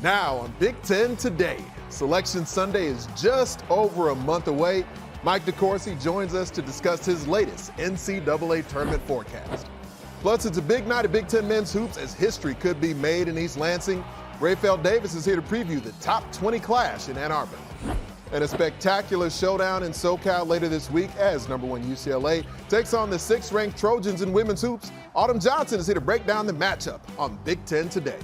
Now on Big Ten Today, Selection Sunday is just over a month away. Mike DeCourcy joins us to discuss his latest NCAA tournament forecast. Plus, it's a big night of Big Ten men's hoops as history could be made in East Lansing. Raphael Davis is here to preview the top 20 clash in Ann Arbor. And a spectacular showdown in SoCal later this week as number 1 UCLA takes on the 6th-ranked Trojans in women's hoops. Autumn Johnson is here to break down the matchup on Big Ten Today.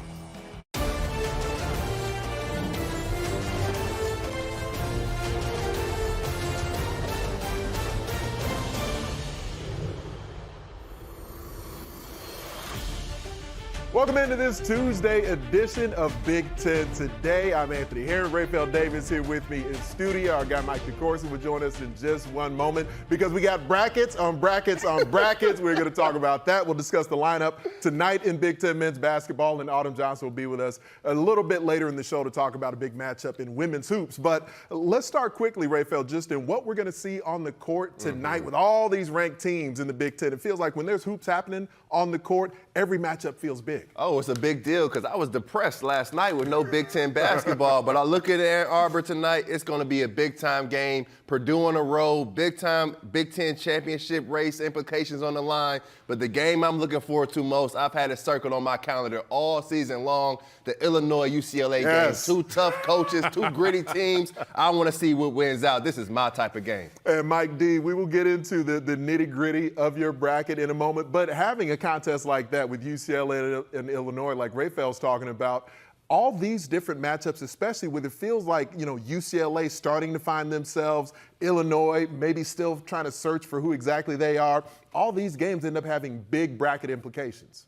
Welcome into this Tuesday edition of Big Ten Today. I'm Anthony Herron. Raphael Davis here with me in studio. Our guy Mike DeCourcy will join us in just one moment because we got brackets on brackets on brackets. We're going to talk about that. We'll discuss the lineup tonight in Big Ten men's basketball, and Autumn Johnson will be with us a little bit later in the show to talk about a big matchup in women's hoops. But let's start quickly, Raphael, just in what we're going to see on the court tonight with all these ranked teams in the Big Ten. It feels like when there's hoops happening on the court, every matchup feels big. Oh, it's a big deal because I was depressed last night with no Big Ten basketball. But I look at Ann Arbor tonight, it's going to be a big-time game. Purdue on the road, big-time Big Ten championship race, implications on the line. But the game I'm looking forward to most, I've had it circled on my calendar all season long, the Illinois-UCLA game. 2 tough coaches, 2 gritty teams. I want to see what wins out. This is my type of game. And Mike D, we will get into the nitty-gritty of your bracket in a moment. But having a contest like that with UCLA and Illinois, like Raphael's talking about, all these different matchups, especially with it feels like, UCLA starting to find themselves, Illinois maybe still trying to search for who exactly they are. All these games end up having big bracket implications.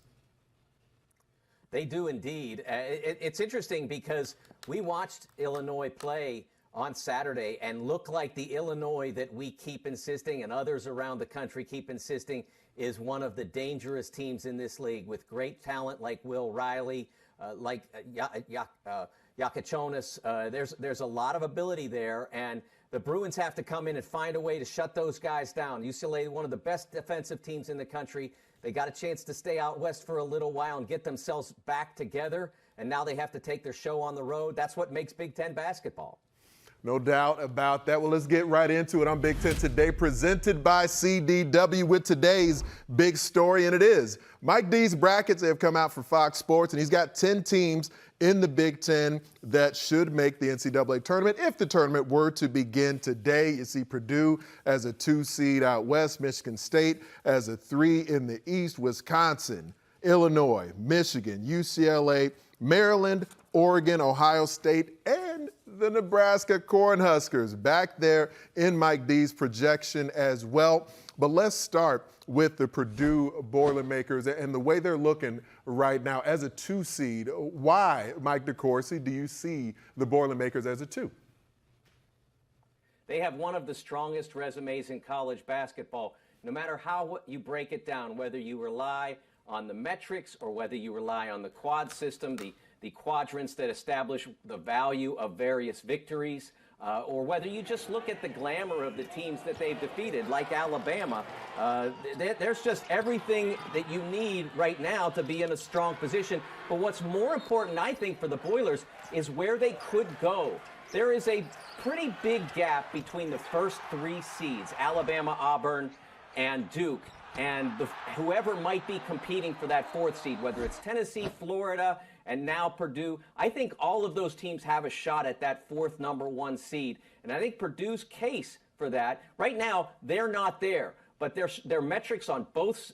They do indeed. It's interesting because we watched Illinois play on Saturday and look like the Illinois that we keep insisting and others around the country keep insisting is one of the dangerous teams in this league with great talent like Will Riley, like Yakachonis. There's a lot of ability there, and the Bruins have to come in and find a way to shut those guys down. UCLA, one of the best defensive teams in the country. They got a chance to stay out west for a little while and get themselves back together, and now they have to take their show on the road. That's what makes Big Ten basketball. No doubt about that. Well, let's get right into it on Big Ten Today, presented by CDW with today's big story, and it is Mike D's brackets. They have come out for Fox Sports, and he's got 10 teams in the Big Ten that should make the NCAA tournament if the tournament were to begin today. You see Purdue as a 2 seed out west, Michigan State as a 3 in the east, Wisconsin, Illinois, Michigan, UCLA, Maryland, Oregon, Ohio State, and the Nebraska Cornhuskers back there in Mike D's projection as well. But let's start with the Purdue Boilermakers and the way they're looking right now as a 2 seed. Why, Mike DeCourcy, do you see the Boilermakers as a 2? They have one of the strongest resumes in college basketball. No matter how you break it down, whether you rely on the metrics or whether you rely on the quad system, the quadrants that establish the value of various victories, or whether you just look at the glamour of the teams that they've defeated, like Alabama. There's just everything that you need right now to be in a strong position. But what's more important, I think, for the Boilers is where they could go. There is a pretty big gap between the first 3 seeds, Alabama, Auburn, and Duke, and whoever might be competing for that 4th seed, whether it's Tennessee, Florida, and now Purdue. I think all of those teams have a shot at that 4th number 1 seed. And I think Purdue's case for that, right now, they're not there. But their metrics on both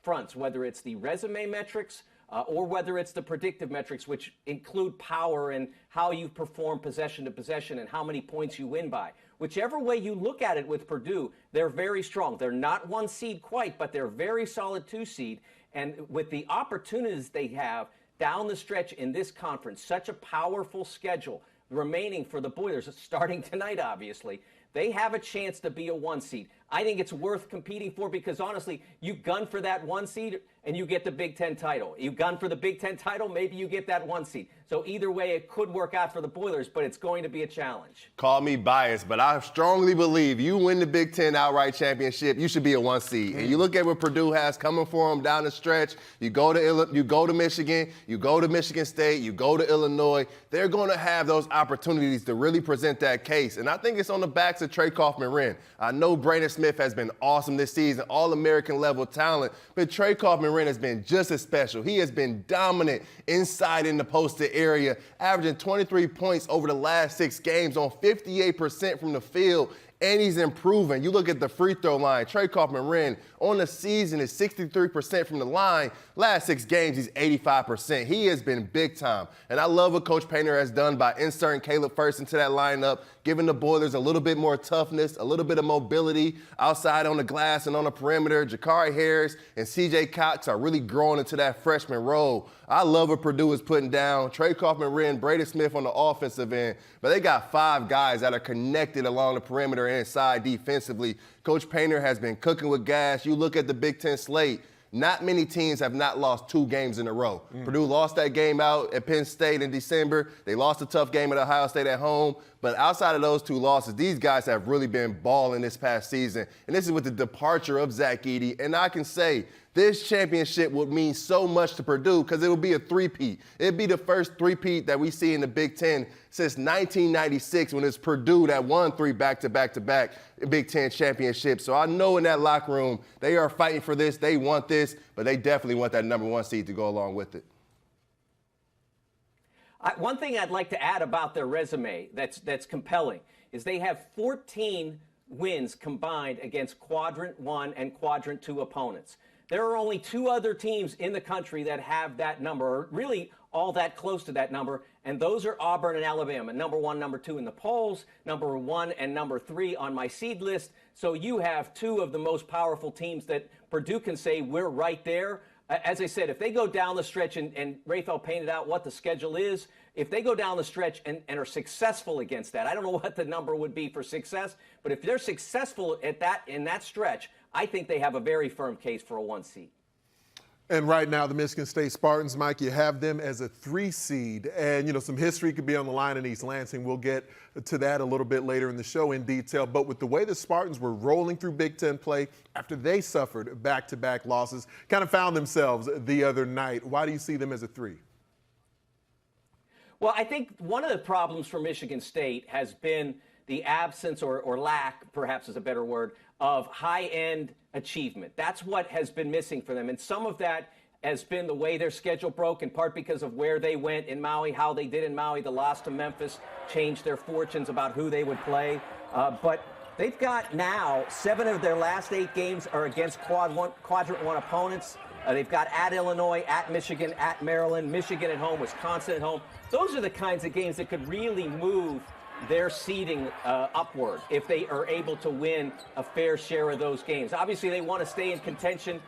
fronts, whether it's the resume metrics or whether it's the predictive metrics, which include power and how you perform possession to possession and how many points you win by. Whichever way you look at it with Purdue, they're very strong. They're not 1 seed quite, but they're very solid 2 seed. And with the opportunities they have down the stretch in this conference, such a powerful schedule remaining for the Boilers, starting tonight, obviously, they have a chance to be a 1 seed. I think it's worth competing for because, honestly, you gun for that 1 seed, and you get the Big Ten title. You've gone for the Big Ten title, maybe you get that 1 seed. So either way, it could work out for the Boilers, but it's going to be a challenge. Call me biased, but I strongly believe you win the Big Ten outright championship, you should be a 1 seed. And you look at what Purdue has coming for them down the stretch. You go to Michigan, you go to Michigan State, you go to Illinois. They're going to have those opportunities to really present that case. And I think it's on the backs of Trey Kaufman-Renn. I know Brandon Smith has been awesome this season, All-American level talent, but Trey Kaufman-Renn has been just as special. He has been dominant inside in the posted area, averaging 23 points over the last 6 games on 58% from the field, and he's improving. You look at the free throw line. Trey Kaufman-Renn on the season is 63% from the line. Last 6 games, he's 85%. He has been big time. And I love what Coach Painter has done by inserting Caleb First into that lineup, giving the Boilers a little bit more toughness, a little bit of mobility outside on the glass and on the perimeter. Jakari Harris and C.J. Cox are really growing into that freshman role. I love what Purdue is putting down. Trey Kaufman-Renn, Brady Smith on the offensive end. But they got 5 guys that are connected along the perimeter and inside defensively. Coach Painter has been cooking with gas. You look at the Big Ten slate. Not many teams have not lost 2 games in a row. Purdue lost that game out at Penn State in December. They lost a tough game at Ohio State at home. But outside of those 2 losses, these guys have really been balling this past season. And this is with the departure of Zach Edey. And I can say this championship would mean so much to Purdue because it will be a three-peat. It would be the first three-peat that we see in the Big Ten since 1996 when it's Purdue that won 3 back-to-back Big Ten championships. So I know in that locker room they are fighting for this. They want this, but they definitely want that number 1 seed to go along with it. One thing I'd like to add about their resume that's compelling is they have 14 wins combined against Quadrant 1 and Quadrant 2 opponents. There are only 2 other teams in the country that have that number, or really all that close to that number, and those are Auburn and Alabama, number 1, number 2 in the polls, number 1 and number 3 on my seed list. So you have 2 of the most powerful teams that Purdue can say we're right there. As I said, if they go down the stretch, and Raphael painted out what the schedule is, if they go down the stretch and are successful against that, I don't know what the number would be for success, but if they're successful at that in that stretch, I think they have a very firm case for a 1 seed. And right now, the Michigan State Spartans, Mike, you have them as a 3 seed. And, you know, some history could be on the line in East Lansing. We'll get to that a little bit later in the show in detail. But with the way the Spartans were rolling through Big Ten play after they suffered back-to-back losses, kind of found themselves the other night. Why do you see them as a 3? Well, I think one of the problems for Michigan State has been the absence or lack, perhaps is a better word, of high-end achievement. That's what has been missing for them. And some of that has been the way their schedule broke, in part because of where they went in Maui, how they did in Maui. The loss to Memphis changed their fortunes about who they would play. But they've got now 7 of their last 8 games are against Quadrant 1 opponents. They've got at Illinois, at Michigan, at Maryland, Michigan at home, Wisconsin at home. Those are the kinds of games that could really move their seeding upward if they are able to win a fair share of those games. Obviously, they want to stay in contention.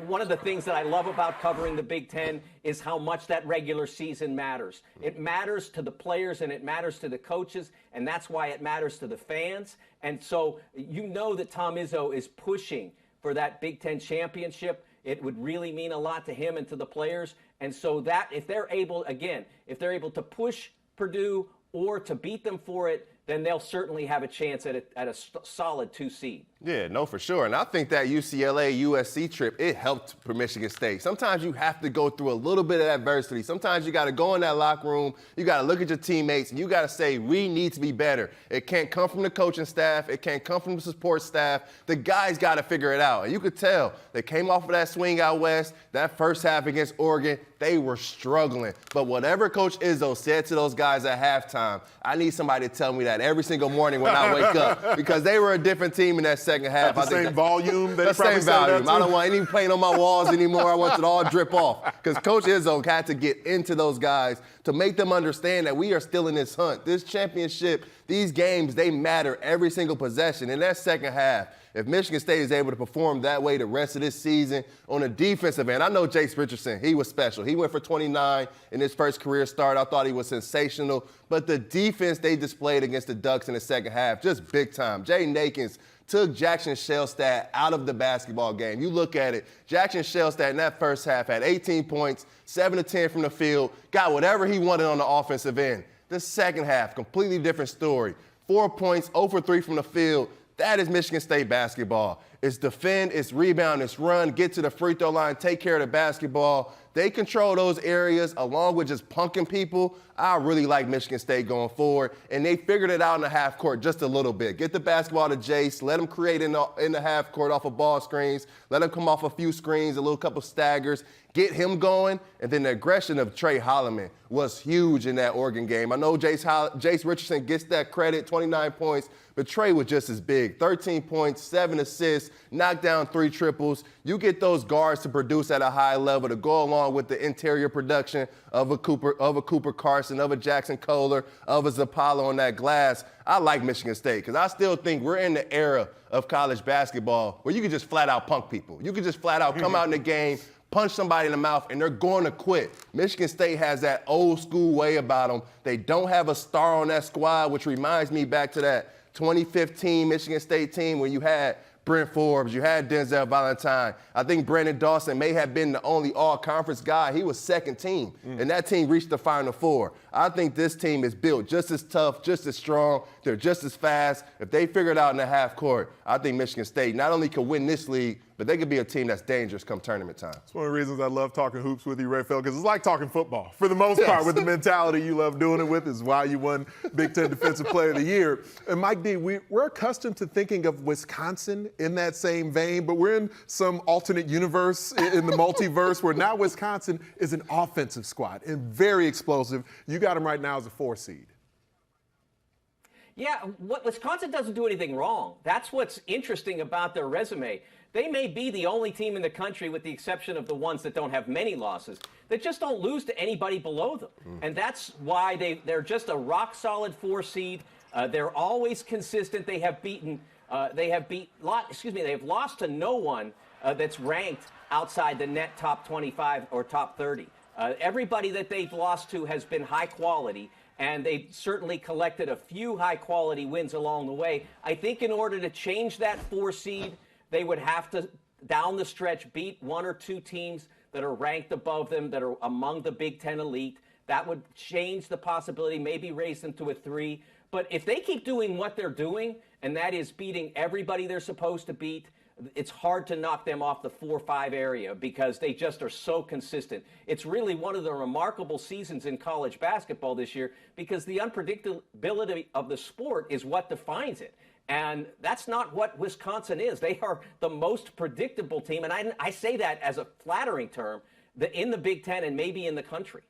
One of the things that I love about covering the Big Ten is how much that regular season matters. It matters to the players and it matters to the coaches, and that's why it matters to the fans. And so you know that Tom Izzo is pushing for that Big Ten championship. It would really mean a lot to him and to the players. And so that if they're able, again, if they're able to push Purdue or to beat them for it, then they'll certainly have a chance at a solid 2 seed. Yeah, no, for sure. And I think that UCLA-USC trip, it helped for Michigan State. Sometimes you have to go through a little bit of adversity. Sometimes you got to go in that locker room, you got to look at your teammates, and you got to say, we need to be better. It can't come from the coaching staff. It can't come from the support staff. The guys got to figure it out. And you could tell they came off of that swing out west, that first half against Oregon, they were struggling. But whatever Coach Izzo said to those guys at halftime, I need somebody to tell me that every single morning when I wake up, because they were a different team in that second half. The same volume. The same volume. I don't want any paint on my walls anymore. I want it all drip off. Because Coach Izzo had to get into those guys to make them understand that we are still in this hunt. This championship, these games, they matter every single possession. In that second half, if Michigan State is able to perform that way the rest of this season on the defensive end, I know Jace Richardson, he was special. He went for 29 in his first career start. I thought he was sensational. But the defense they displayed against the Ducks in the second half, just big time. Jay Nakins, took Jackson Shellstad out of the basketball game. You look at it, Jackson Shellstad in that first half had 18 points, 7 of 10 from the field, got whatever he wanted on the offensive end. The second half, completely different story. 4 points, 0 for 3 from the field. That is Michigan State basketball. It's defend, it's rebound, it's run, get to the free throw line, take care of the basketball. They control those areas along with just punking people. I really like Michigan State going forward. And they figured it out in the half court just a little bit. Get the basketball to Jace. Let him create in the half court off of ball screens. Let him come off a few screens, a little couple staggers. Get him going. And then the aggression of Trey Holloman was huge in that Oregon game. I know Jace Richardson gets that credit, 29 points. But Trey was just as big. 13 points, 7 assists, knocked down 3 triples. You get those guards to produce at a high level to go along with the interior production of a Cooper Carson, of a Jackson Kohler, of a Zappala on that glass. I like Michigan State because I still think we're in the era of college basketball where you can just flat out punk people. You can just flat out come out in the game, punch somebody in the mouth, and they're going to quit. Michigan State has that old school way about them. They don't have a star on that squad, which reminds me back to that 2015 Michigan State team where you had Brent Forbes, you had Denzel Valentine. I think Brandon Dawson may have been the only all-conference guy. He was second team, and that team reached the Final Four. I think this team is built just as tough, just as strong. They're just as fast. If they figure it out in the half court, I think Michigan State not only could win this league, but they could be a team that's dangerous come tournament time. It's one of the reasons I love talking hoops with you, Raphael, because it's like talking football. For the most part, with the mentality you love doing it with is why you won Big Ten Defensive Player of the Year. And Mike D, we're accustomed to thinking of Wisconsin in that same vein, but we're in some alternate universe in the multiverse where now Wisconsin is an offensive squad and very explosive. You got them right now as a 4 seed. Yeah, Wisconsin doesn't do anything wrong. That's what's interesting about their resume. They may be the only team in the country, with the exception of the ones that don't have many losses, that just don't lose to anybody below them. And that's why they're just a rock-solid 4 seed. They're always consistent. They have lost to no one that's ranked outside the net top 25 or top 30. Everybody that they've lost to has been high quality, and they've certainly collected a few high-quality wins along the way. I think in order to change that 4 seed, they would have to, down the stretch, beat 1 or 2 teams that are ranked above them, that are among the Big Ten elite. That would change the possibility, maybe raise them to a 3. But if they keep doing what they're doing, and that is beating everybody they're supposed to beat, it's hard to knock them off the 4-5 area because they just are so consistent. It's really one of the remarkable seasons in college basketball this year because the unpredictability of the sport is what defines it. And that's not what Wisconsin is. They are the most predictable team, and I say that as a flattering term, in the Big Ten and maybe in the country.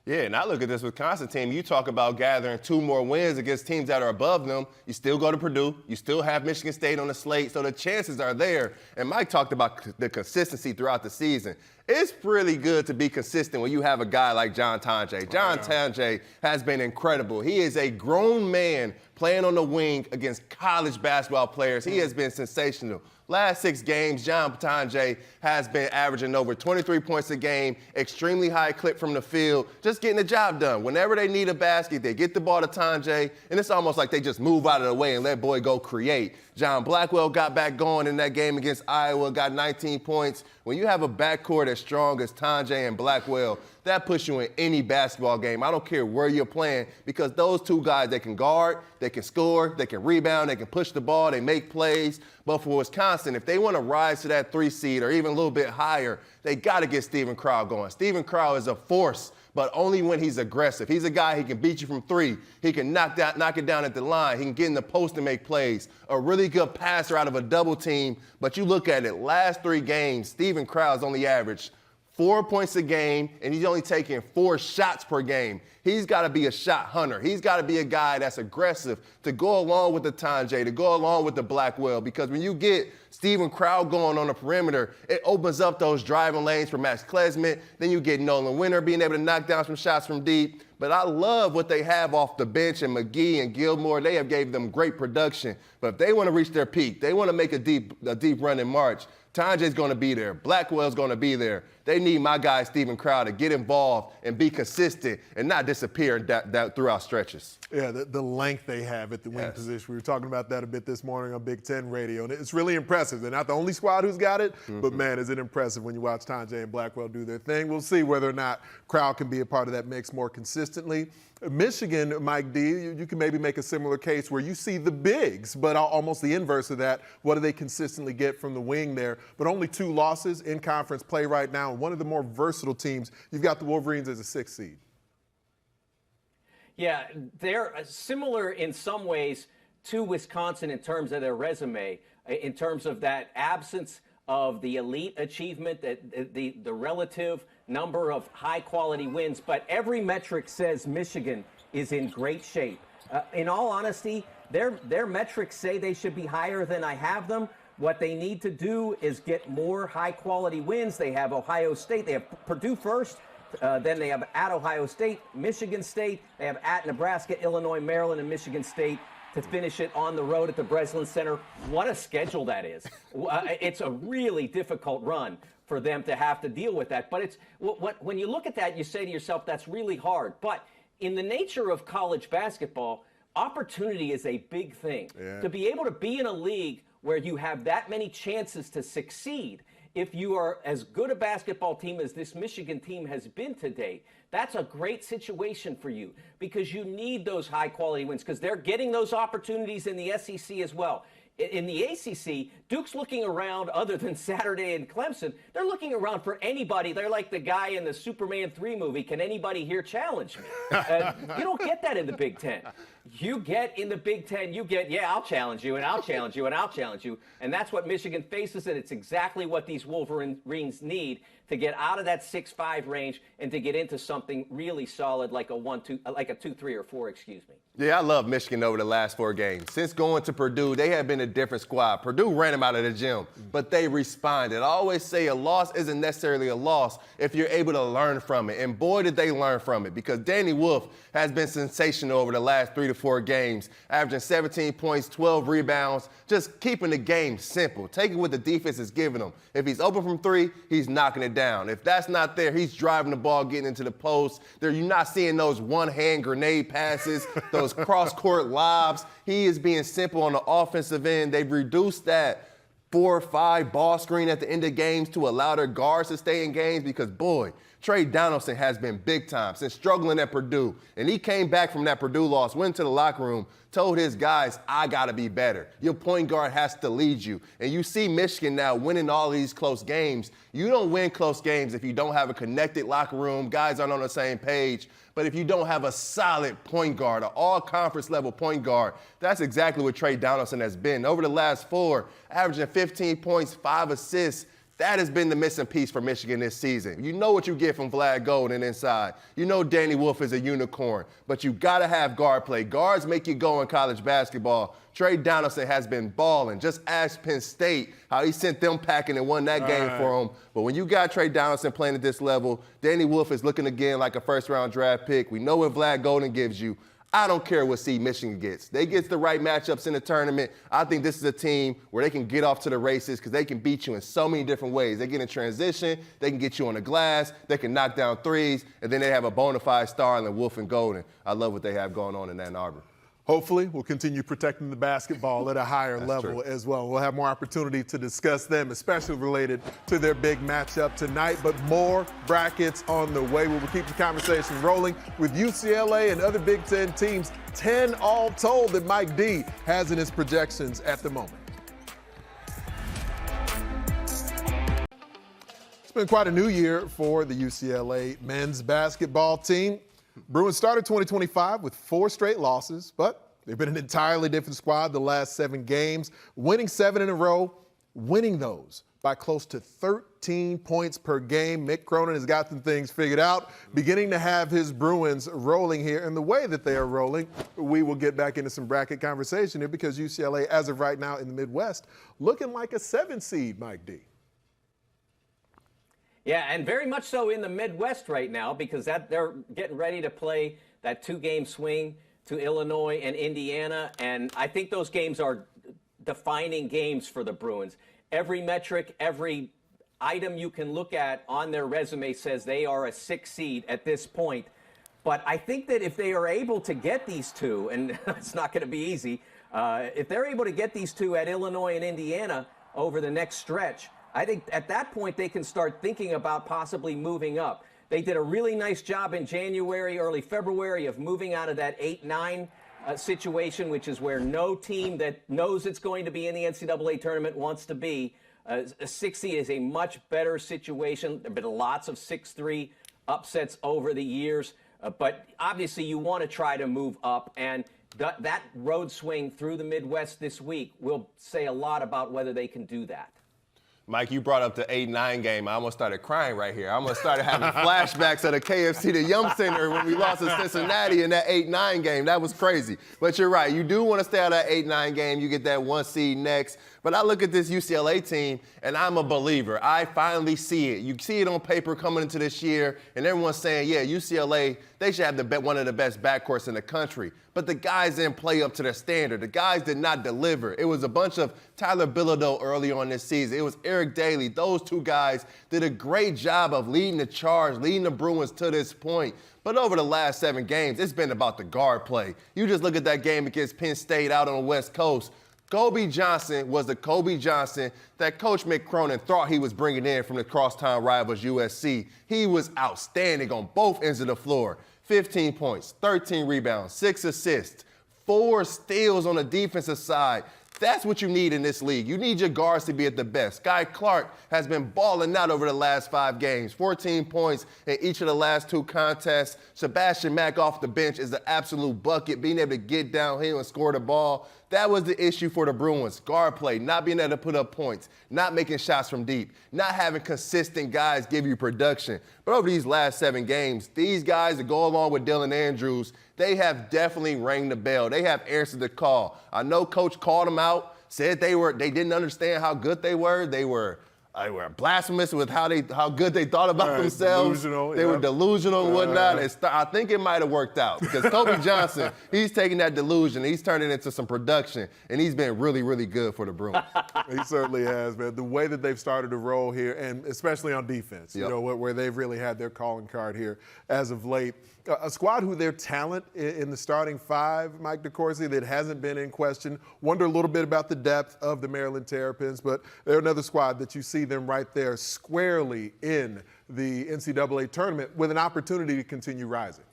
Yeah, and I look at this Wisconsin team. You talk about gathering 2 more wins against teams that are above them. You still go to Purdue. You still have Michigan State on the slate, so the chances are there. And Mike talked about the consistency throughout the season. It's really good to be consistent when you have a guy like John Tonje. John Tonje has been incredible. He is a grown man playing on the wing against college basketball players. He has been sensational. Last 6 games, John Tonje has been averaging over 23 points a game, extremely high clip from the field, just getting the job done. Whenever they need a basket, they get the ball to Tonje, and it's almost like they just move out of the way and let boy go create. John Blackwell got back going in that game against Iowa, got 19 points. When you have a backcourt as strong as Tonje and Blackwell, that puts you in any basketball game. I don't care where you're playing because those 2 guys, they can guard, they can score, they can rebound, they can push the ball, they make plays. But for Wisconsin, if they want to rise to that 3 seed or even a little bit higher, they got to get Steven Crowl going. Steven Crowl is a force, but only when he's aggressive. He's a guy, he can beat you from 3. He can knock it down at the line. He can get in the post and make plays. A really good passer out of a double team. But you look at it, last 3 games, Steven Crowl's only averaged 4 points a game, and he's only taking 4 shots per game. He's got to be a shot hunter. He's got to be a guy that's aggressive to go along with the Tonje, to go along with the Blackwell, because when you get Steven Crowl going on the perimeter, it opens up those driving lanes for Max Klesmit. Then you get Nolan Winter being able to knock down some shots from deep. But I love what they have off the bench, and McGee and Gilmore, they have gave them great production. But if they want to reach their peak, they want to make a deep run in March, Tonje's going to be there. Blackwell's going to be there. They need my guy, Steven Crowder, to get involved and be consistent and not disappear throughout stretches. Yeah, the length they have at the wing position. We were talking about that a bit this morning on Big Ten Radio, and it's really impressive. They're not the only squad who's got it, but, man, is it impressive when you watch Tonje and Blackwell do their thing. We'll see whether or not Crowd can be a part of that mix more consistently. Michigan, Mike D, you can maybe make a similar case where you see the bigs, but almost the inverse of that. What do they consistently get from the wing there? But only 2 losses in conference play right now. One of the more versatile teams. You've got the Wolverines as a 6th seed. Yeah, they're similar in some ways to Wisconsin in terms of their resume, in terms of that absence of the elite achievement, the relative number of high-quality wins. But every metric says Michigan is in great shape. In all honesty, their metrics say they should be higher than I have them. What they need to do is get more high-quality wins. They have Ohio State. They have Purdue first. Then they have at Ohio State, Michigan State. They have at Nebraska, Illinois, Maryland, and Michigan State to finish it on the road at the Breslin Center. What a schedule that is. It's a really difficult run for them to have to deal with that. But it's when you look at that, you say to yourself, that's really hard. But in the nature of college basketball, opportunity is a big thing. Yeah. To be able to be in a league where you have that many chances to succeed, if you are as good a basketball team as this Michigan team has been to date, that's a great situation for you because you need those high-quality wins because they're getting those opportunities in the SEC as well. In the ACC, Duke's looking around other than Saturday and Clemson. They're looking around for anybody. They're like the guy in the Superman 3 movie. Can anybody here challenge me? You don't get that in the Big Ten. You get in the Big Ten, yeah, I'll challenge you, and I'll challenge you, and I'll challenge you. And that's what Michigan faces, and it's exactly what these Wolverines need to get out of that 6-5 range and to get into something really solid like a 2-3 or 4, excuse me. Yeah, I love Michigan over the last 4 games. Since going to Purdue, they have been a different squad. Purdue ran them out of the gym, but they responded. I always say a loss isn't necessarily a loss if you're able to learn from it. And boy, did they learn from it because Danny Wolf has been sensational over the last 3 to 4 games, averaging 17 points, 12 rebounds, just keeping the game simple, taking what the defense is giving him. If he's open from 3, he's knocking it down. If that's not there, he's driving the ball, getting into the post. You're not seeing those one-hand grenade passes, those cross-court lobs. He is being simple on the offensive end. They've reduced that 4 or 5 ball screen at the end of games to allow their guards to stay in games because, boy, Trey Donaldson has been big time since struggling at Purdue. And he came back from that Purdue loss, went to the locker room, told his guys, I got to be better. Your point guard has to lead you. And you see Michigan now winning all these close games. You don't win close games if you don't have a connected locker room, guys aren't on the same page. But if you don't have a solid point guard, an all-conference level point guard, that's exactly what Trey Donaldson has been. Over the last 4, averaging 15 points, 5 assists, that has been the missing piece for Michigan this season. You know what you get from Vlad Golden inside. You know Danny Wolf is a unicorn, but you got to have guard play. Guards make you go in college basketball. Trey Donaldson has been balling. Just ask Penn State how he sent them packing and won that game for him. But when you got Trey Donaldson playing at this level, Danny Wolf is looking again like a first-round draft pick. We know what Vlad Golden gives you. I don't care what seed Michigan gets. They get the right matchups in the tournament. I think this is a team where they can get off to the races because they can beat you in so many different ways. They get in transition. They can get you on the glass. They can knock down threes. And then they have a bona fide star in the Wolf and Golden. I love what they have going on in Ann Arbor. Hopefully, we'll continue protecting the basketball at a higher level as well. We'll have more opportunity to discuss them, especially related to their big matchup tonight. But more brackets on the way. We will keep the conversation rolling with UCLA and other Big Ten teams. 10 all told that Mike D has in his projections at the moment. It's been quite a new year for the UCLA men's basketball team. Bruins started 2025 with 4 straight losses, but they've been an entirely different squad the last 7 games, winning 7 in a row, winning those by close to 13 points per game. Mick Cronin has got some things figured out, beginning to have his Bruins rolling here. And the way that they are rolling, we will get back into some bracket conversation here because UCLA, as of right now in the Midwest, looking like a 7 seed, Mike D. Yeah, and very much so in the Midwest right now because they're getting ready to play that 2-game swing to Illinois and Indiana. And I think those games are defining games for the Bruins. Every metric, every item you can look at on their resume says they are a 6 seed at this point. But I think that if they are able to get these two, and it's not going to be easy, if they're able to get these two at Illinois and Indiana over the next stretch, I think at that point they can start thinking about possibly moving up. They did a really nice job in January, early February of moving out of that 8-9 situation, which is where no team that knows it's going to be in the NCAA tournament wants to be. A 6 seed is a much better situation. There have been lots of 6-3 upsets over the years. But obviously you want to try to move up, and that road swing through the Midwest this week will say a lot about whether they can do that. Mike, you brought up the 8-9 game. I almost started crying right here. I almost started having flashbacks of the KFC to Yum Center when we lost to Cincinnati in that 8-9 game. That was crazy. But you're right. You do want to stay out of that 8-9 game. You get that 1 seed next. But I look at this UCLA team, and I'm a believer. I finally see it. You see it on paper coming into this year, and everyone's saying, yeah, UCLA, they should have one of the best backcourts in the country. But the guys didn't play up to their standard. The guys did not deliver. It was a bunch of Tyler Bilodeau early on this season. It was Eric Daly. Those two guys did a great job of leading the charge, leading the Bruins to this point. But over the last 7 games, it's been about the guard play. You just look at that game against Penn State out on the West Coast. Kobe Johnson was the Kobe Johnson that Coach Mick Cronin thought he was bringing in from the crosstown rivals USC. He was outstanding on both ends of the floor. 15 points, 13 rebounds, 6 assists, 4 steals on the defensive side. That's what you need in this league. You need your guards to be at the best. Guy Clark has been balling out over the last 5 games, 14 points in each of the last 2 contests. Sebastian Mack off the bench is an absolute bucket, being able to get downhill and score the ball. That was the issue for the Bruins. Guard play, not being able to put up points, not making shots from deep, not having consistent guys give you production. But over these last 7 games, these guys that go along with Dylan Andrews, they have definitely rang the bell. They have answered the call. I know Coach called them out, said they didn't understand how good they were. They were blasphemous with how good they thought about themselves. They were delusional and whatnot. I think it might have worked out because Kobe Johnson, he's taking that delusion, he's turning it into some production, and he's been really, really good for the Bruins. He certainly has, man. The way that they've started to roll here, and especially on defense, you know, where they've really had their calling card here as of late. A squad who their talent in the starting 5, Mike DeCourcy, that hasn't been in question. Wonder a little bit about the depth of the Maryland Terrapins, but they're another squad that you see them right there squarely in the NCAA tournament with an opportunity to continue rising.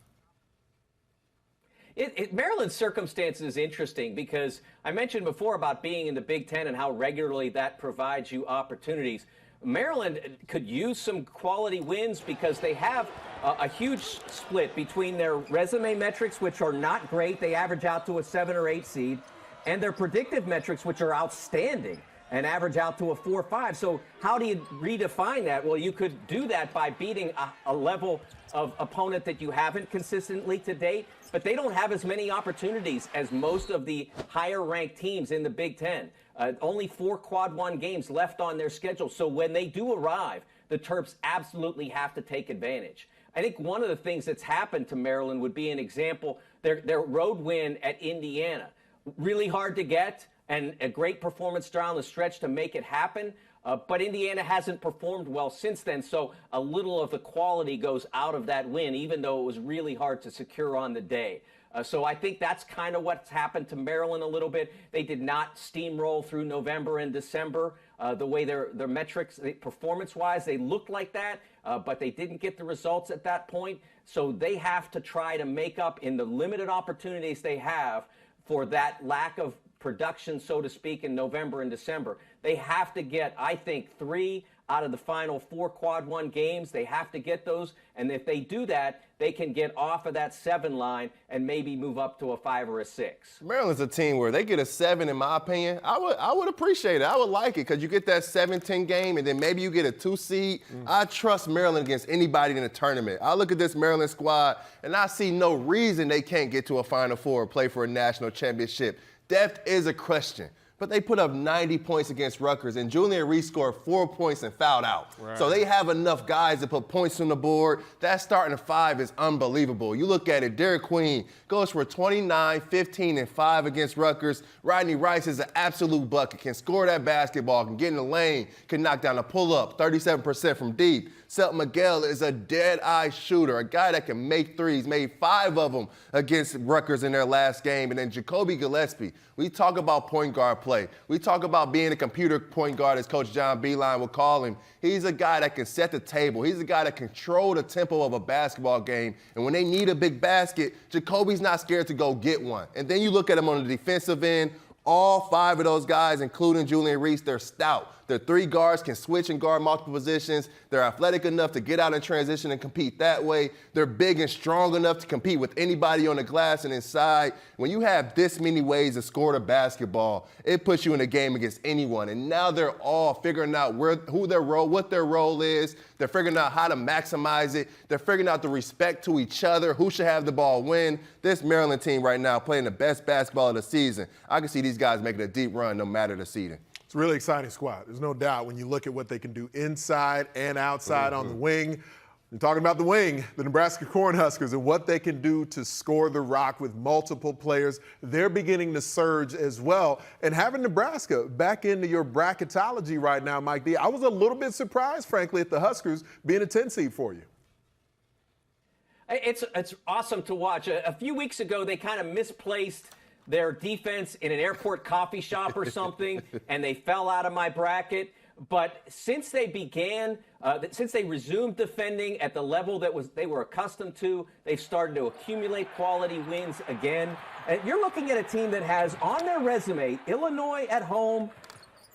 Maryland's circumstance is interesting because I mentioned before about being in the Big Ten and how regularly that provides you opportunities. Maryland could use some quality wins because they have a huge split between their resume metrics, which are not great. They average out to a 7 or 8 seed, and their predictive metrics, which are outstanding and average out to a 4 or 5. So how do you redefine that? Well, you could do that by beating a level of opponent that you haven't consistently to date, but they don't have as many opportunities as most of the higher-ranked teams in the Big Ten. Only 4 quad 1 games left on their schedule. So when they do arrive, the Terps absolutely have to take advantage. I think one of the things that's happened to Maryland would be an example, their road win at Indiana. Really hard to get and a great performance down the stretch to make it happen. But Indiana hasn't performed well since then, so a little of the quality goes out of that win, even though it was really hard to secure on the day. So I think that's kind of what's happened to Maryland a little bit. They did not steamroll through November and December the way their metrics, performance-wise, they looked like that, but they didn't get the results at that point. So they have to try to make up in the limited opportunities they have for that lack of production, so to speak, in November and December. They have to get, I think, 3 out of the final 4 quad 1 games. They have to get those, and if they do that, they can get off of that 7 line and maybe move up to a 5 or a 6. Maryland's a team where they get a 7, in my opinion. I would appreciate it. I would like it because you get that 7-10 game, and then maybe you get a 2 seed. I trust Maryland against anybody in the tournament. I look at this Maryland squad, and I see no reason they can't get to a Final Four or play for a national championship. Depth is a question. But they put up 90 points against Rutgers, and Julian Reese scored 4 points and fouled out. Right. So they have enough guys to put points on the board. That starting five is unbelievable. You look at it, Derek Queen goes for 29, 15, and 5 against Rutgers. Rodney Rice is an absolute bucket, can score that basketball, can get in the lane, can knock down a pull-up, 37% from deep. Selton Miguel is a dead-eye shooter, a guy that can make threes, made 5 of them against Rutgers in their last game. And then Jacoby Gillespie, we talk about point guard play. We talk about being a computer point guard, as Coach John Beilein would call him. He's a guy that can set the table. He's a guy that can control the tempo of a basketball game. And when they need a big basket, Jacoby's not scared to go get one. And then you look at him on the defensive end, all 5 of those guys, including Julian Reese, they're stout. Their 3 guards can switch and guard multiple positions. They're athletic enough to get out in transition and compete that way. They're big and strong enough to compete with anybody on the glass and inside. When you have this many ways to score the basketball, it puts you in a game against anyone. And now they're all figuring out what their role is. They're figuring out how to maximize it. They're figuring out the respect to each other, who should have the ball when. This Maryland team right now playing the best basketball of the season. I can see these guys making a deep run no matter the seeding. It's a really exciting squad. There's no doubt when you look at what they can do inside and outside on the wing. I'm talking about the wing, the Nebraska Cornhuskers, and what they can do to score the rock with multiple players. They're beginning to surge as well. And having Nebraska back into your bracketology right now, Mike D, I was a little bit surprised, frankly, at the Huskers being a 10 seed for you. It's awesome to watch. A few weeks ago, they kind of misplaced their defense in an airport coffee shop or something, and they fell out of my bracket. But since they resumed defending at the level that they were accustomed to, they've started to accumulate quality wins again. And you're looking at a team that has on their resume Illinois at home,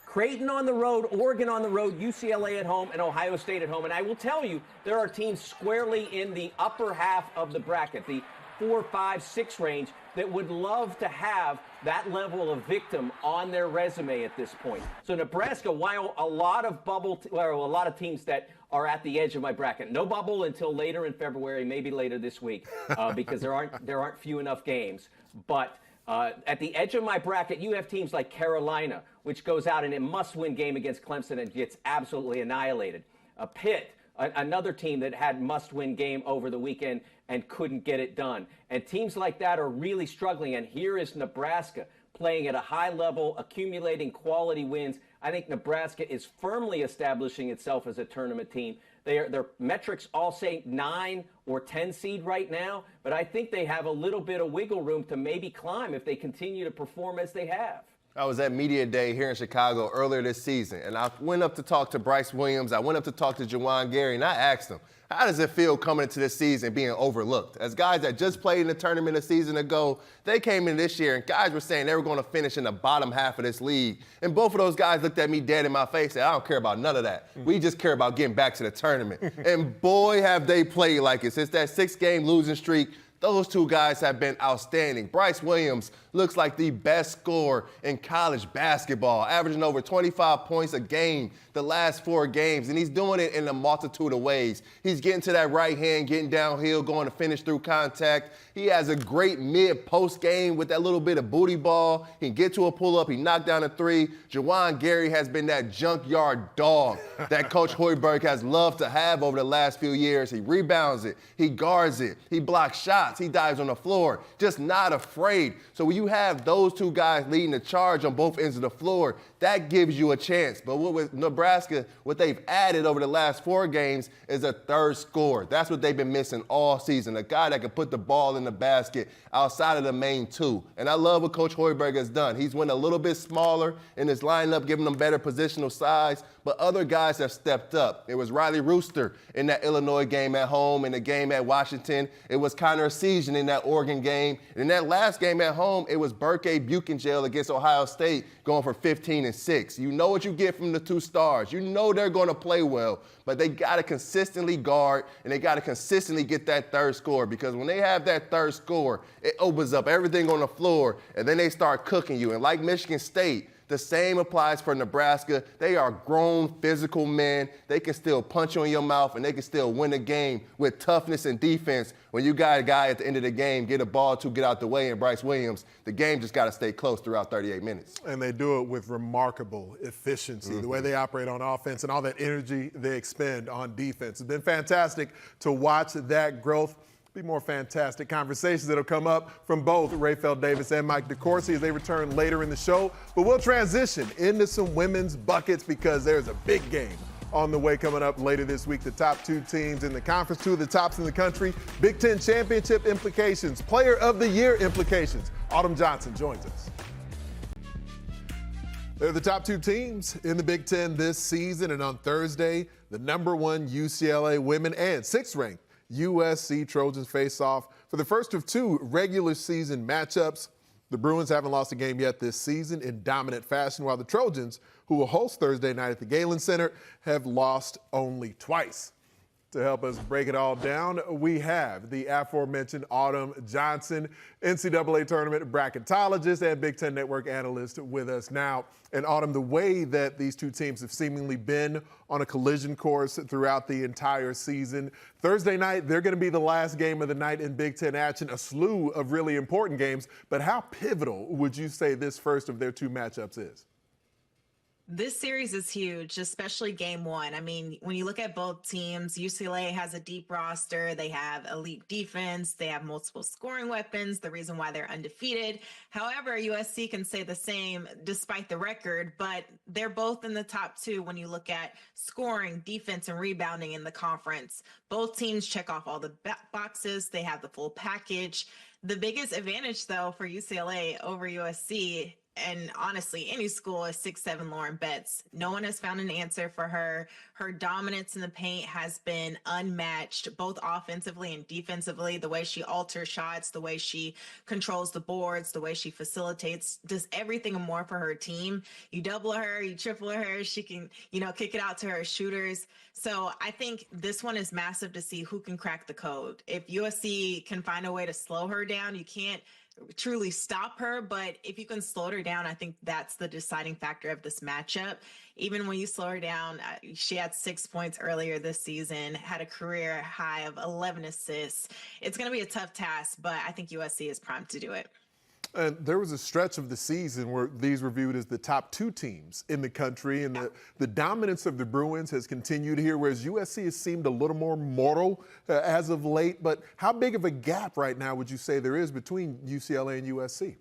Creighton on the road, Oregon on the road, UCLA at home, and Ohio State at home. And I will tell you, there are teams squarely in the upper half of the bracket, the 4, 5, 6 range, that would love to have that level of victim on their resume at this point. So Nebraska, while a lot of teams that are at the edge of my bracket, no bubble until later in February, maybe later this week, because there aren't few enough games. But at the edge of my bracket, you have teams like Carolina, which goes out in a must-win game against Clemson and gets absolutely annihilated. Pitt, another team that had must-win game over the weekend and couldn't get it done. And teams like that are really struggling. And here is Nebraska playing at a high level, accumulating quality wins. I think Nebraska is firmly establishing itself as a tournament team. Their metrics all say 9 or 10 seed right now, but I think they have a little bit of wiggle room to maybe climb if they continue to perform as they have. I was at Media Day here in Chicago earlier this season, and I went up to talk to Bryce Williams. I went up to talk to Juwan Gary, and I asked him, how does it feel coming into this season being overlooked? As guys that just played in the tournament a season ago, they came in this year, and guys were saying they were going to finish in the bottom half of this league. And both of those guys looked at me dead in my face and said, I don't care about none of that. We just care about getting back to the tournament. And boy, have they played like it. Since that 6-game losing streak, those two guys have been outstanding. Bryce Williams looks like the best scorer in college basketball, averaging over 25 points a game the last 4 games, and he's doing it in a multitude of ways. He's getting to that right hand, getting downhill, going to finish through contact. He has a great mid-post game with that little bit of booty ball. He can get to a pull-up. He knocked down a 3. Juwan Gary has been that junkyard dog that Coach Hoiberg has loved to have over the last few years. He rebounds it. He guards it. He blocks shots. He dives on the floor, just not afraid. So when you have those two guys leading the charge on both ends of the floor, that gives you a chance. But with Nebraska, what they've added over the last 4 games is a third scorer. That's what they've been missing all season, a guy that can put the ball in the basket outside of the main 2. And I love what Coach Hoiberg has done. He's went a little bit smaller in his lineup, giving them better positional size, but other guys have stepped up. It was Riley Rooster in that Illinois game at home, in the game at Washington. It was Connor Essegian in that Oregon game. And in that last game at home, it was Burke Buchengel against Ohio State going for 15 and 6. You know what you get from the 2 stars. You know they're going to play well, but they got to consistently guard, and they got to consistently get that third score, because when they have that third score, it opens up everything on the floor, and then they start cooking you. And like Michigan State, The same applies for Nebraska. They are grown, physical men. They can still punch you in your mouth, and they can still win a game with toughness and defense. When you got a guy at the end of the game, get a ball to get out the way, and Bryce Williams, the game just got to stay close throughout 38 minutes. And they do it with remarkable efficiency, the way they operate on offense and all that energy they expend on defense. It's been fantastic to watch that growth. Be more fantastic conversations that'll come up from both Rayfel Davis and Mike DeCourcy as they return later in the show. But we'll transition into some women's buckets because there's a big game on the way coming up later this week. The top two teams in the conference, two of the tops in the country. Big Ten championship implications, player of the year implications. Autumn Johnson joins us. They're the top two teams in the Big Ten this season, and on Thursday, the #1 UCLA women and 6th-ranked USC Trojans face off for the first of two regular season matchups. The Bruins haven't lost a game yet this season in dominant fashion, while the Trojans, who will host Thursday night at the Galen Center, have lost only twice. To help us break it all down, we have the aforementioned Autumn Johnson, NCAA tournament bracketologist and Big Ten Network analyst with us now. And Autumn, the way that these two teams have seemingly been on a collision course throughout the entire season, Thursday night, they're going to be the last game of the night in Big Ten action, a slew of really important games. But how pivotal would you say this first of their two matchups is? This series is huge, especially game one. I mean, when you look at both teams, UCLA has a deep roster. They have elite defense. They have multiple scoring weapons, the reason why they're undefeated. However, USC can say the same despite the record, but they're both in the top two when you look at scoring, defense, and rebounding in the conference. Both teams check off all the boxes. They have the full package. The biggest advantage, though, for UCLA over USC, and honestly, any school, is 6'7" Lauren Betts. No one has found an answer for her. Her dominance in the paint has been unmatched, both offensively and defensively. The way she alters shots, the way she controls the boards, the way she facilitates, does everything and more for her team. You double her, you triple her, she can, kick it out to her shooters. So I think this one is massive to see who can crack the code. If USC can find a way to slow her down, you can't truly stop her, but if you can slow her down, I think that's the deciding factor of this matchup. Even when you slow her down, she had 6 points earlier this season, had a career high of 11 assists. It's going to be a tough task, but I think USC is primed to do it. And there was a stretch of the season where these were viewed as the top two teams in the country, and the dominance of the Bruins has continued here, whereas USC has seemed a little more mortal as of late. But how big of a gap right now would you say there is between UCLA and USC?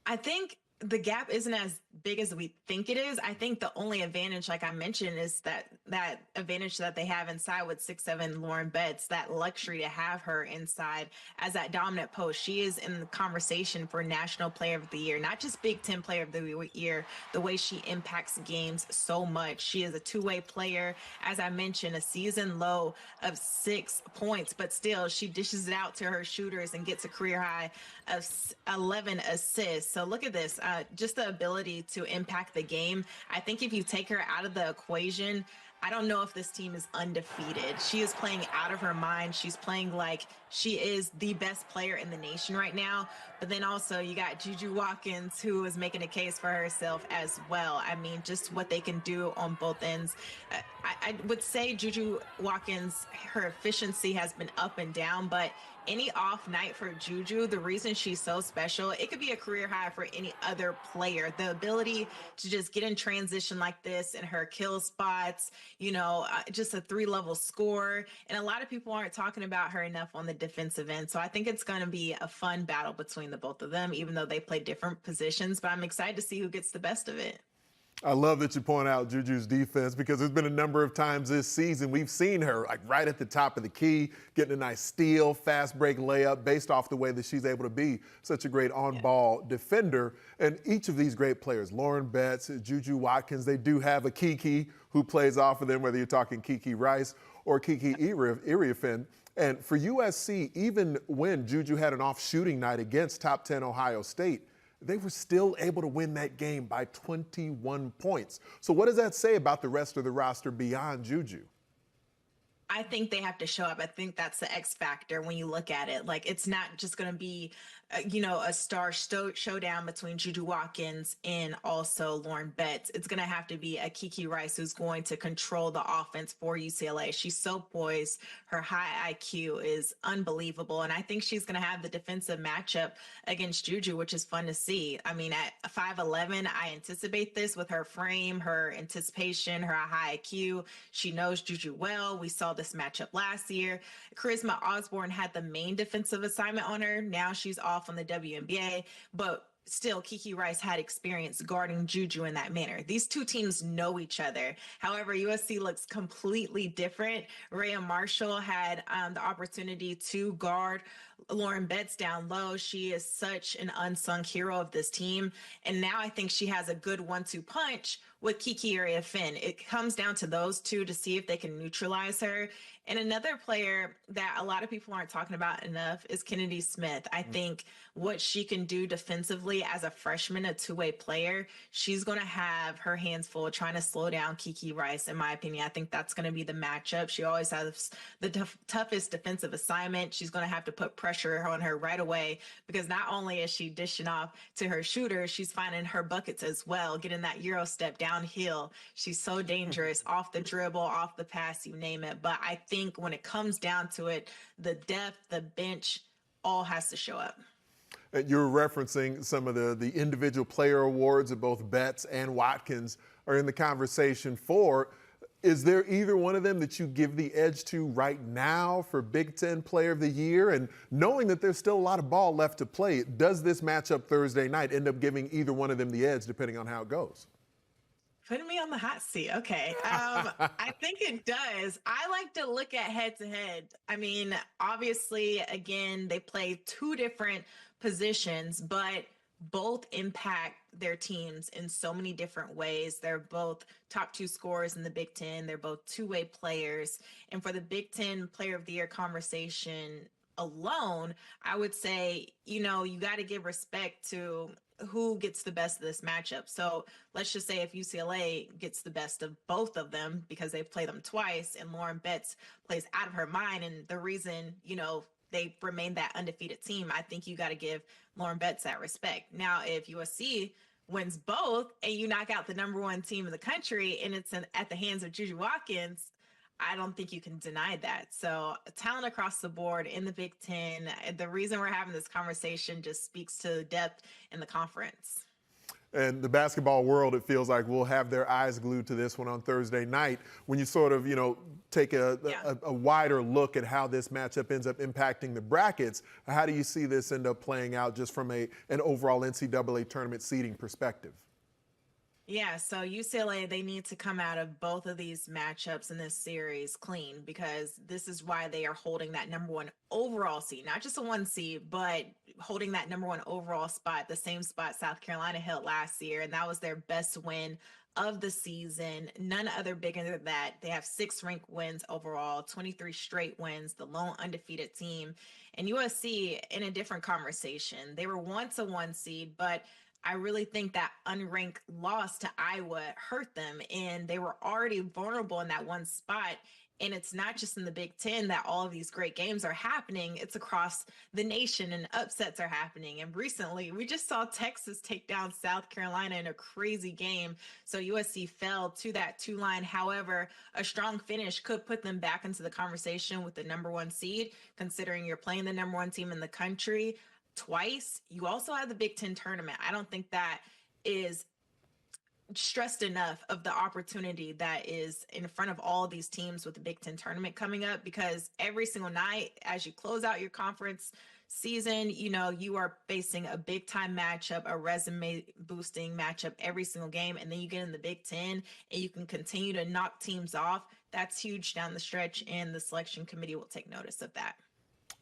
I think the gap isn't as big as we think it is. I think the only advantage, like I mentioned, is that advantage that they have inside with 6'7" Lauren Betts, that luxury to have her inside as that dominant post. She is in the conversation for National Player of the Year, not just Big Ten Player of the Year, the way she impacts games so much. She is a two-way player. As I mentioned, a season low of 6 points, but still she dishes it out to her shooters and gets a career high of 11 assists. So look at this, just the ability to impact the game. I think if you take her out of the equation, I don't know if this team is undefeated. She is playing out of her mind. She's playing like she is the best player in the nation right now. But then also you got Juju Watkins, who is making a case for herself as well. I mean, just what they can do on both ends. I would say Juju Watkins, her efficiency has been up and down, but any off night for Juju, the reason she's so special, it could be a career high for any other player. The ability to just get in transition like this and her kill spots, just a 3-level score. And a lot of people aren't talking about her enough on the defensive end. So I think it's going to be a fun battle between the both of them, even though they play different positions. But I'm excited to see who gets the best of it. I love that you point out Juju's defense, because there's been a number of times this season we've seen her like right at the top of the key, getting a nice steal, fast break layup based off the way that she's able to be such a great on-ball defender. And each of these great players, Lauren Betts, Juju Watkins, they do have a Kiki who plays off of them, whether you're talking Kiki Rice or Kiki Iriafen. And for USC, even when Juju had an off shooting night against top 10 Ohio State, they were still able to win that game by 21 points. So what does that say about the rest of the roster beyond Juju? I think they have to show up. I think that's the X factor when you look at it. Like, it's not just going to be, a showdown between Juju Watkins and also Lauren Betts. It's going to have to be a Kiki Rice who's going to control the offense for UCLA. She's so poised. Her high IQ is unbelievable. And I think she's going to have the defensive matchup against Juju, which is fun to see. I mean, at 5'11", I anticipate this with her frame, her anticipation, her high IQ. She knows Juju well. We saw this matchup last year. Charisma Osborne had the main defensive assignment on her. Now she's off on the WNBA, but still, Kiki Rice had experience guarding Juju in that manner. These two teams know each other. However, USC looks completely different. Rhea Marshall had the opportunity to guard Lauren Betts down low. She is such an unsung hero of this team. And now I think she has a good 1-2 punch with Kiki or Finn. It comes down to those two to see if they can neutralize her. And another player that a lot of people aren't talking about enough is Kennedy Smith. I think what she can do defensively as a freshman, a two-way player, she's going to have her hands full trying to slow down Kiki Rice, in my opinion. I think that's going to be the matchup. She always has the toughest defensive assignment. She's going to have to put pressure on her right away because not only is she dishing off to her shooter, she's finding her buckets as well, getting that Euro step downhill. She's so dangerous off the dribble, off the pass, you name it. But I think when it comes down to it, the depth, the bench, all has to show up. You're referencing some of the individual player awards that both Betts and Watkins are in the conversation for. Is there either one of them that you give the edge to right now for Big Ten Player of the Year? And knowing that there's still a lot of ball left to play, does this matchup Thursday night end up giving either one of them the edge depending on how it goes? Putting me on the hot seat. Okay. I think it does. I like to look at head to head. I mean, obviously, again, they play two different positions, but both impact their teams in so many different ways. They're both top two scorers in the Big Ten. They're both two-way players. And for the Big Ten Player of the Year conversation alone, I would say, you got to give respect to who gets the best of this matchup. So let's just say if UCLA gets the best of both of them because they've played them twice and Lauren Betts plays out of her mind, and the reason, they remain that undefeated team, I think you got to give Lauren Betts that respect. Now, if USC wins both and you knock out the number one team in the country and it's at the hands of Juju Watkins, I don't think you can deny that. So talent across the board in the Big Ten. The reason we're having this conversation just speaks to the depth in the conference. And the basketball world, it feels like, will have their eyes glued to this one on Thursday night. When you sort of, take a wider look at how this matchup ends up impacting the brackets, how do you see this end up playing out just from an overall NCAA tournament seeding perspective? Yeah, so UCLA, they need to come out of both of these matchups in this series clean, because this is why they are holding that number one overall seed, not just a 1 seed, but holding that number one overall spot, the same spot South Carolina held last year. And that was their best win of the season. None other bigger than that. They have 6 ranked wins overall, 23 straight wins, the lone undefeated team. And USC in a different conversation. They were once a 1 seed, but I really think that unranked loss to Iowa hurt them, and they were already vulnerable in that one spot. And it's not just in the Big Ten that all of these great games are happening. It's across the nation, and upsets are happening. And recently, we just saw Texas take down South Carolina in a crazy game. So USC fell to that 2 line. However, a strong finish could put them back into the conversation with the number 1 seed, considering you're playing the number 1 team in the country twice. You also have the Big Ten tournament. I don't think that is stressed enough of the opportunity that is in front of all these teams with the Big Ten tournament coming up, because every single night as you close out your conference season, you are facing a big time matchup, a resume boosting matchup every single game. And then you get in the Big Ten and you can continue to knock teams off. That's huge down the stretch, and the selection committee will take notice of that.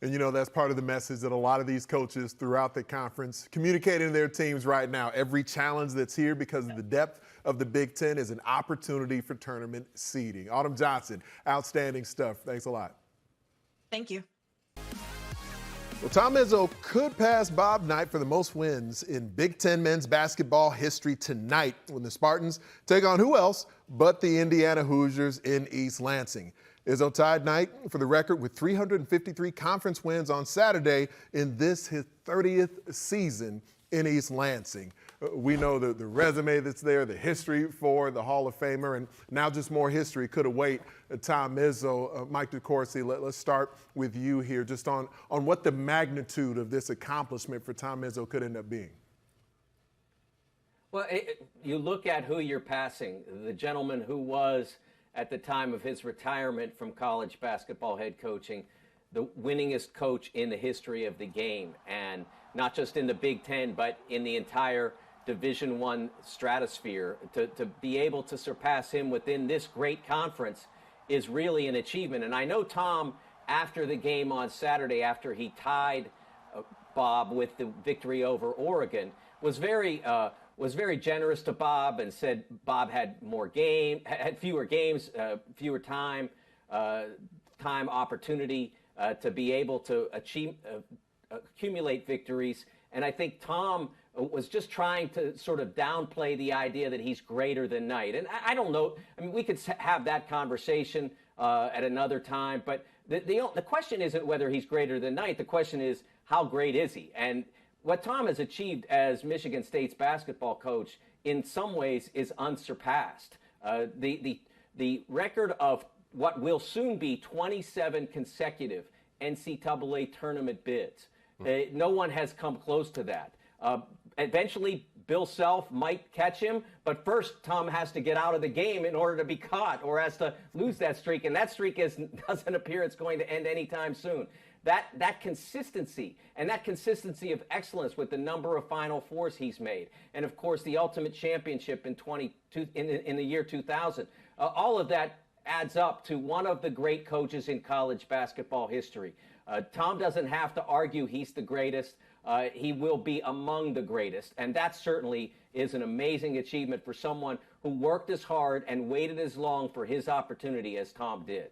And, that's part of the message that a lot of these coaches throughout the conference communicating to their teams right now. Every challenge that's here because of the depth of the Big Ten is an opportunity for tournament seeding. Autumn Johnson, outstanding stuff. Thanks a lot. Thank you. Well, Tom Izzo could pass Bob Knight for the most wins in Big Ten men's basketball history tonight when the Spartans take on who else but the Indiana Hoosiers in East Lansing. Izzo tied Knight for the record with 353 conference wins on Saturday in this his 30th season in East Lansing. We know the resume that's there, the history for the Hall of Famer, and now just more history could await Tom Izzo. Mike DeCourcy, let's start with you here, just on what the magnitude of this accomplishment for Tom Izzo could end up being. Well, you look at who you're passing. The gentleman who was, at the time of his retirement from college basketball head coaching, the winningest coach in the history of the game, and not just in the Big Ten, but in the entire Division I stratosphere. To be able to surpass him within this great conference is really an achievement. And I know Tom, after the game on Saturday, after he tied Bob with the victory over Oregon, was very generous to Bob and said Bob had fewer games, fewer time opportunity to be able to accumulate victories. And I think Tom was just trying to sort of downplay the idea that he's greater than Knight. And I don't know. I mean, we could have that conversation at another time. But the question isn't whether he's greater than Knight. The question is, how great is he? And what Tom has achieved as Michigan State's basketball coach in some ways is unsurpassed. The record of what will soon be 27 consecutive NCAA tournament bids. No one has come close to that. Eventually, Bill Self might catch him, but first Tom has to get out of the game in order to be caught, or has to lose that streak, and that streak doesn't appear it's going to end anytime soon. That consistency, and that consistency of excellence with the number of Final Fours he's made, and of course the ultimate championship in the year 2000, all of that adds up to one of the great coaches in college basketball history. Tom doesn't have to argue he's the greatest. He will be among the greatest, and that certainly is an amazing achievement for someone who worked as hard and waited as long for his opportunity as Tom did.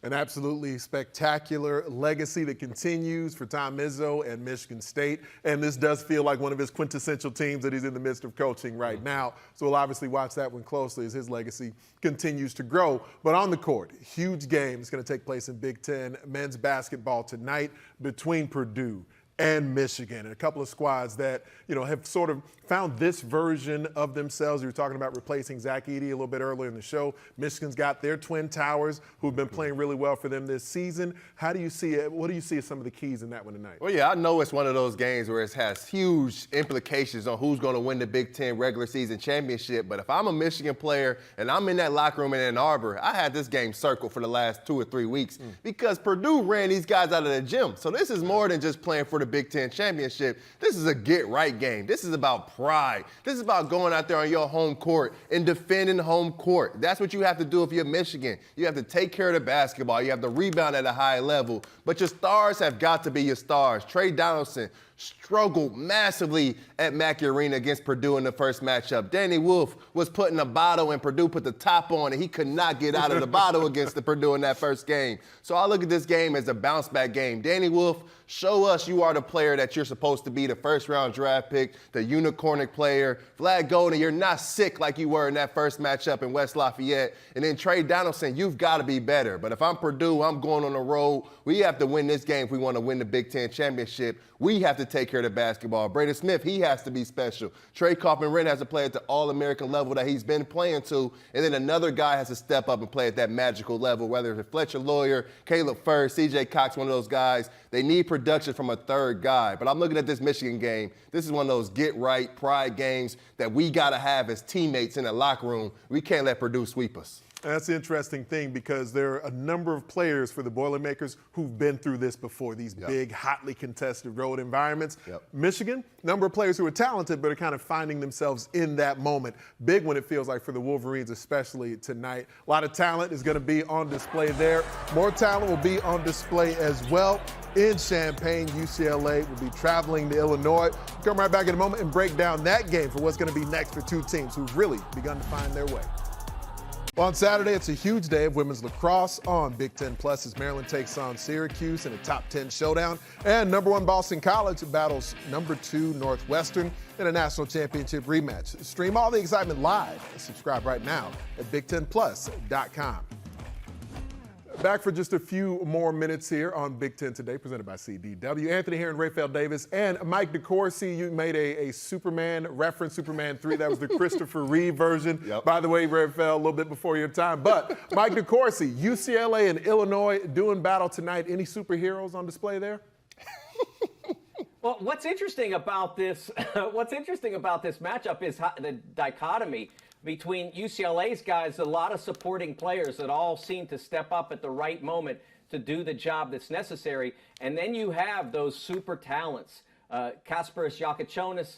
An absolutely spectacular legacy that continues for Tom Izzo and Michigan State. And this does feel like one of his quintessential teams that he's in the midst of coaching right now. So we'll obviously watch that one closely as his legacy continues to grow. But on the court, huge game is going to take place in Big Ten men's basketball tonight between Purdue and Michigan, and a couple of squads that, have sort of found this version of themselves. You were talking about replacing Zach Edey a little bit earlier in the show. Michigan's got their twin towers who've been playing really well for them this season. How do you see it? What do you see as some of the keys in that one tonight? Well, yeah, I know it's one of those games where it has huge implications on who's going to win the Big Ten regular season championship. But if I'm a Michigan player and I'm in that locker room in Ann Arbor, I had this game circled for the last 2 or 3 weeks because Purdue ran these guys out of the gym. So this is more than just playing for the Big Ten championship. This is a get-right game. This is about pride. This is about going out there on your home court and defending home court. That's what you have to do if you're Michigan. You have to take care of the basketball. You have to rebound at a high level. But your stars have got to be your stars. Trey Donaldson struggled massively at Mackey Arena against Purdue in the first matchup. Danny Wolf was putting a bottle and Purdue put the top on, and he could not get out of the bottle against the Purdue in that first game. So I look at this game as a bounce-back game. Danny Wolf, show us you are the player that you're supposed to be, the first-round draft pick, the unicornic player. Vlad Golden, you're not sick like you were in that first matchup in West Lafayette. And then Trey Donaldson, you've got to be better. But if I'm Purdue, I'm going on the road. We have to win this game if we want to win the Big Ten championship. We have to take care of the basketball. Braden Smith, he has to be special. Trey Kaufman-Renn has to play at the All-American level that he's been playing to. And then another guy has to step up and play at that magical level, whether it's Fletcher Lawyer, Caleb Furst, C.J. Cox, one of those guys. They need production from a third guy. But I'm looking at this Michigan game. This is one of those get-right pride games that we got to have as teammates in the locker room. We can't let Purdue sweep us. That's the interesting thing because there are a number of players for the Boilermakers who've been through this before, these big, hotly contested road environments. Michigan, number of players who are talented but are kind of finding themselves in that moment. Big one, it feels like, for the Wolverines, especially tonight. A lot of talent is going to be on display there. More talent will be on display as well in Champaign. UCLA will be traveling to Illinois. We'll come right back in a moment and break down that game for what's going to be next for two teams who've really begun to find their way. Well, on Saturday, it's a huge day of women's lacrosse on Big Ten Plus as Maryland takes on Syracuse in a top 10 showdown. And number 1 Boston College battles number 2 Northwestern in a national championship rematch. Stream all the excitement live. Subscribe right now at BigTenPlus.com. Back for just a few more minutes here on Big Ten Today, presented by CDW. Anthony here and Rafael Davis and Mike DeCourcy. You made a Superman reference, Superman 3. That was the Christopher Reeve version. Yep. By the way, Rafael, a little bit before your time. But Mike DeCourcy, UCLA and Illinois doing battle tonight. Any superheroes on display there? Well, what's interesting about this matchup is the dichotomy between UCLA's guys, a lot of supporting players that all seem to step up at the right moment to do the job that's necessary. And then you have those super talents, Kasparas Giacochonis,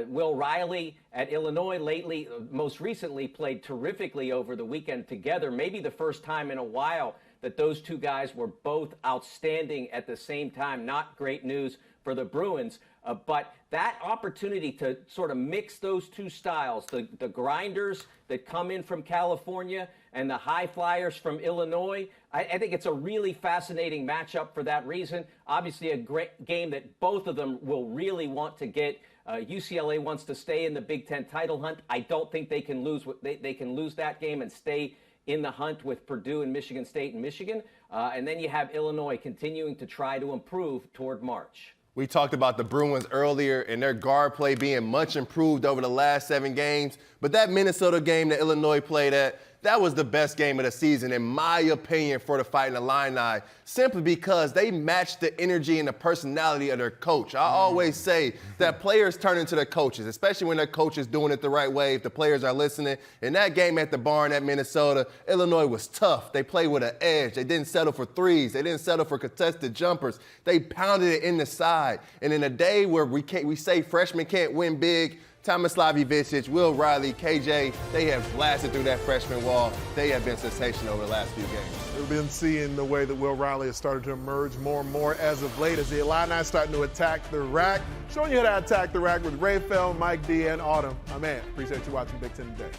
Will Riley at Illinois lately, most recently played terrifically over the weekend together. Maybe the first time in a while that those two guys were both outstanding at the same time. Not great news for the Bruins. But that opportunity to sort of mix those two styles, the grinders that come in from California and the high flyers from Illinois, I think it's a really fascinating matchup for that reason. Obviously a great game that both of them will really want to get. UCLA wants to stay in the Big Ten title hunt. I don't think they can lose. They can lose that game and stay in the hunt with Purdue and Michigan State and Michigan. And then you have Illinois continuing to try to improve toward March. We talked about the Bruins earlier and their guard play being much improved over the last 7 games. But that Minnesota game that Illinois played at, that was the best game of the season, in my opinion, for the Fighting Illini, simply because they matched the energy and the personality of their coach. I always say that players turn into their coaches, especially when their coach is doing it the right way, if the players are listening. In that game at the barn at Minnesota, Illinois was tough. They played with an edge. They didn't settle for threes. They didn't settle for contested jumpers. They pounded it in the side. And in a day where we say freshmen can't win big, Tomislav Ivicic, Will Riley, KJ, they have blasted through that freshman wall. They have been sensational over the last few games. We've been seeing the way that Will Riley has started to emerge more and more as of late as the Illini starting to attack the rack. Showing you how to attack the rack with Rafael, Mike D, and Autumn. My man, appreciate you watching Big Ten Today.